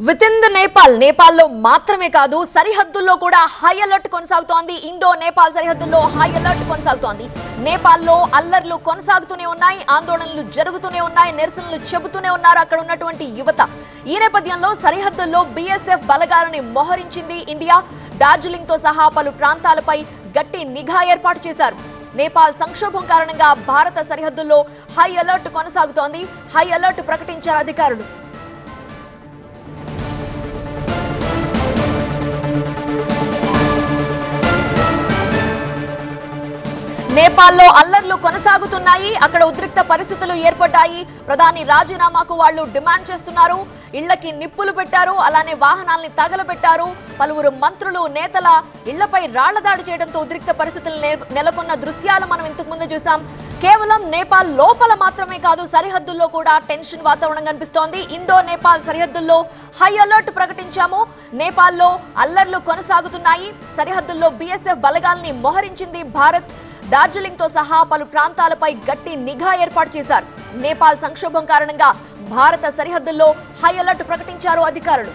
Within the నేపాల్లో మాత్రమే కాదు సరిహద్దుల్లో కూడా హై అలర్ట్ కొనసాగుతోంది. ఇండో నేపాల్ సరిహద్దుల్లో హై అలర్ట్ కొనసాగుతోంది. నేపాల్లో అల్లర్లు కొనసాగుతూనే ఉన్నాయి, ఆందోళనలు జరుగుతూనే ఉన్నాయి, నిరసనలు చెబుతూనే ఉన్నారు అక్కడ ఉన్నటువంటి యువత. ఈ నేపథ్యంలో సరిహద్దుల్లో బీఎస్ఎఫ్ బలగాలని మోహరించింది ఇండియా. డార్జిలింగ్ తో సహా పలు ప్రాంతాలపై గట్టి నిఘా ఏర్పాటు చేశారు. నేపాల్ సంక్షోభం కారణంగా భారత సరిహద్దుల్లో హై అలర్ట్ కొనసాగుతోంది. హై అలర్ట్ ప్రకటించారు అధికారులు. నేపాల్లో అల్లర్లు కొనసాగుతున్నాయి. అక్కడ ఉద్రిక్త పరిస్థితులు ఏర్పడ్డాయి. ప్రధాని రాజీనామాకు వాళ్ళు డిమాండ్ చేస్తున్నారు. ఇళ్లకి నిప్పులు పెట్టారు, అలానే వాహనాల్ని తగలబెట్టారు. పలువురు మంత్రులు, నేతల ఇళ్లపై రాళ్ల దాడి చేయడంతో ఉద్రిక్త పరిస్థితులు నెలకొన్న దృశ్యాలు మనం ఇంతకు ముందు చూసాం. కేవలం నేపాల్ లోపల మాత్రమే కాదు, సరిహద్దుల్లో కూడా టెన్షన్ వాతావరణం కనిపిస్తోంది. ఇండో నేపాల్ సరిహద్దుల్లో హై అలర్ట్ ప్రకటించాము. నేపాల్లో అల్లర్లు కొనసాగుతున్నాయి. సరిహద్దుల్లో బీఎస్ఎఫ్ బలగాల్ని మోహరించింది భారత్. డార్జిలింగ్ తో సహా పలు ప్రాంతాలపై గట్టి నిఘా ఏర్పాటు చేశారు. నేపాల్ సంక్షోభం కారణంగా భారత సరిహద్దుల్లో హై అలర్ట్ ప్రకటించారు అధికారులు.